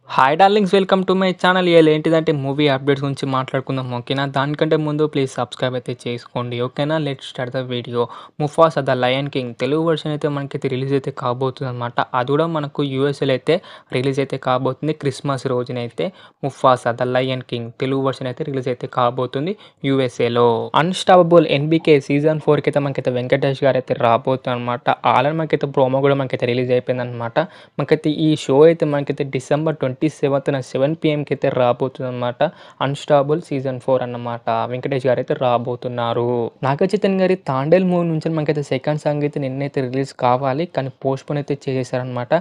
Hi darlings, welcome to my channel. ఇవాళ ఏంటిదంటే movie updates గురించి మాట్లాడుకుందాం. ఓకేనా? దానికంటే ముందు ప్లీజ్ సబ్స్క్రైబ్ అయితే చేసుకోండి. ఓకేనా? Let's start the video. Mufasa the Lion King Telugu version అయితే మనకైతే రిలీజ్ అయితే కాబోతుంది అనమాట. అది కూడా మనకు యూఎస్ఏలో అయితే రిలీజ్ అయితే కాబోతుంది. క్రిస్మస్ రోజునైతే Mufasa the Lion King Telugu version అయితే రిలీజ్ అయితే కాబోతుంది యూఎస్ఏలో. అన్స్టాపబుల్ ఎన్బికే సీజన్ 4కి అయితే మనకైతే వెంకటేష్ గారు అయితే రాబోతుంది అనమాట. ఆల్రెడీ మనకైతే ప్రోమో కూడా మనకైతే రిలీజ్ అయిపోయింది అనమాట. మనకైతే ఈ షో అయితే మనకైతే December 27న 7 PMకి అయితే రాబోతుంది అనమాట. అన్స్టాపబుల్ సీజన్ 4 అన్నమాట. వెంకటేష్ గారు అయితే రాబోతున్నారు. నాగ చైతన్య గారి తాండేల్ మూవీ నుంచి మనకైతే సెకండ్ సాంగ్ అయితే నిన్నైతే రిలీజ్ కావాలి, కానీ పోస్ట్పోన్ అయితే చేశారనమాట.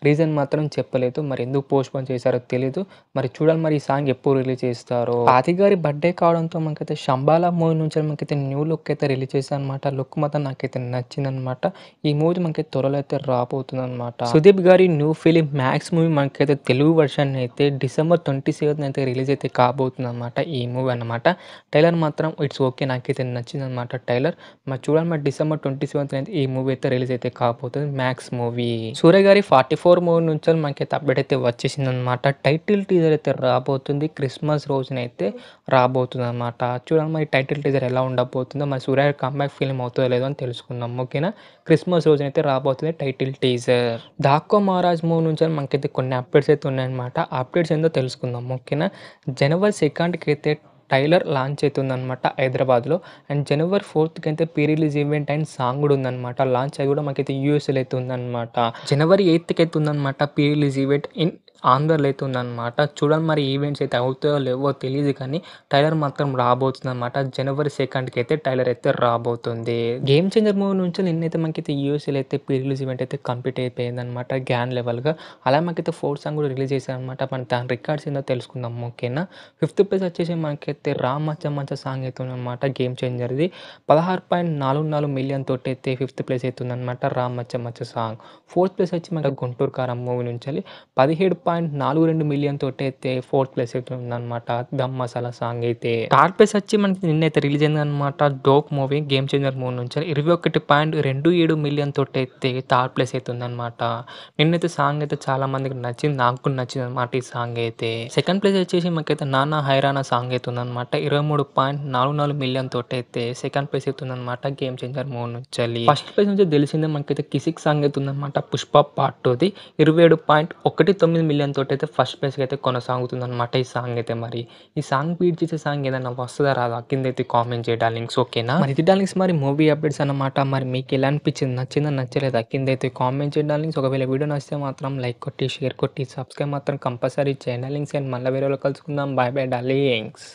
రీజన్ మాత్రం చెప్పలేదు. మరి ఎందుకు పోస్ట్పోన్ చేశారో తెలీదు. మరి చూడాలి మరి ఈ సాంగ్ ఎప్పుడు రిలీజ్ చేస్తారో. ఆది గారి బర్త్డే కావడంతో మనకైతే శంబాలా మూవీ నుంచి మనకైతే న్యూ లుక్ అయితే రిలీజ్ చేశారు అనమాట. లుక్ మాత్రం నాకైతే నచ్చిందనమాట. ఈ మూవీ మనకైతే త్వరలో అయితే రాబోతుంది అనమాట. సుదీప్ గారి న్యూ ఫిలిం మ్యాక్స్ మూవీ మనకైతే తెలుగు వర్షన్ అయితే December 27న అయితే రిలీజ్ అయితే కాబోతుంది అనమాట. ఈ మూవీ అనమాట. టైలర్ మాత్రం ఇట్స్ ఓకే, నాకైతే నచ్చింది అనమాట టైలర్. మరి చూడాలి మరి December 27న అయితే ఈ మూవీ అయితే రిలీజ్ అయితే కాబోతుంది మ్యాక్స్ మూవీ. సూర్య గారి 44 మూవీ నుంచి మనకైతే అప్డేట్ అయితే వచ్చేసింది అనమాట. టైటిల్ టీజర్ అయితే రాబోతుంది. క్రిస్మస్ రోజునైతే రాబోతుంది అనమాట. చూడాలి మరి టైటిల్ టీజర్ ఎలా ఉండబోతుందో, మరి సూర్య గారి కంబ్యాక్ ఫిల్మ్ అవుతుందో లేదో అని తెలుసుకుందాం. ఓకేనా? క్రిస్మస్ రోజునైతే రాబోతుంది టైటిల్ టీజర్. దాక్కో మహారాజ్ మూవీ నుంచి మనకైతే కొన్ని అప్డేట్స్ అయితే ఉన్నాయన్నమాట. అప్డేట్స్ ఏందో తెలుసుకుందాం. ఓకేనా? January 2కి అయితే ట్రైలర్ లాంచ్ అవుతుందన్నమాట హైదరాబాద్లో. అండ్ January 4కి అయితే pre release event and song కూడా ఉందన్నమాట. లాంచ్ అయి కూడా మనకైతే యూఎస్ఏలో అయితే ఉందన్నమాట. January 8కి అయితే ఉందన్నమాట ప్రీ రిలీజ్ ఈవెంట్ ఇన్ ఆంధ్రలో అయితే ఉందన్నమాట. చూడండి మరి ఈవెంట్స్ అయితే అవుతాయో లేవో తెలియదు, కానీ టైలర్ మాత్రం రాబోతుంది అనమాట. January 2కి అయితే టైలర్ అయితే రాబోతుంది. గేమ్ చేంజర్ మూవీ నుంచి నిన్నైతే మనకైతే యూఎస్ఏలో అయితే ప్రీ రిలీజ్ ఈవెంట్ అయితే కంప్లీట్ అయిపోయింది అనమాట గ్యాన్ లెవెల్గా. అలా మనకైతే 4th సాంగ్ కూడా రిలీజ్ చేశారనమాట. మన దాని రికార్డ్స్ ఏందో తెలుసుకుందాం. ఓకేనా? 5th ప్లేస్ వచ్చేసి మనకైతే రామ్ మచ్చ మచ్చ సాంగ్ అవుతుందన్నమాట. గేమ్ చేంజర్ది 16.44 మిలియన్ తోటి అయితే 5th ప్లేస్ అవుతుందన్నమాట రామ్ మచ్చ మచ్చ సాంగ్. 4th ప్లేస్ వచ్చి మనకి గుంటూరు కారం మూవీ నుంచి 17.42 మిలియన్ తోటి అయితే 4th ప్లేస్ అయితే ఉందన్నమాట. దమ్ మసాలా సాంగ్ అయితే. థర్డ్ ప్లేస్ వచ్చి మనకి నిన్నైతే రిలీజ్ అయిందనమాట. Dope movie game changer movie నుంచి 21.27 మిలియన్ తోటి అయితే థర్డ్ ప్లేస్ అయితే ఉందన్నమాట. నిన్నైతే సాంగ్ అయితే చాలా మందికి నచ్చింది, నాకు కూడా నచ్చింది అనమాట ఈ సాంగ్ అయితే. సెకండ్ ప్లేస్ వచ్చేసి మనకైతే నానా హైరానా సాంగ్ అయితే ఉందన్నమాట. 23.44 మిలియన్ తోటి అయితే సెకండ్ ప్లేస్ అయితే ఉందన్నమాట గేమ్ చేంజర్ మూవీ నుంచి. ఫస్ట్ ప్లేస్ నుంచి తెలిసిందే మనకైతే కిసిక్ సాంగ్ అయితే ఉందన్నమాట. పుష్ప పార్ట్ 2ది 27.19 మిలియన్ తోటి అయితే ఫస్ట్ ప్లేస్కి అయితే కొనసాగుతుంది అనమాట ఈ సాంగ్ అయితే. మరి ఈ సాంగ్ బీట్ చేసే సాంగ్ ఏదైనా వస్తుందా రాదా కింద అయితే కామెంట్ చేయ డార్లింగ్స్. ఓకేనా? మరి ఇది డార్లింగ్స్ మరి మూవీ అప్డేట్స్ అన్నమాట. మరి మీకు ఎలా అనిపించింది, నచ్చిందా నచ్చలేదా కింద అయితే కామెంట్ చేయ డార్లింగ్స్. ఒకవేళ వీడియో నచ్చితే మాత్రం లైక్ కొట్టి షేర్ కొట్టి సబ్స్క్రైబ్ మాత్రం కంపల్సరీ చేయండి డార్లింగ్స్. అండ్ మళ్ళీ వీడియోలో కలుసుకుందాం. Bye bye darlings.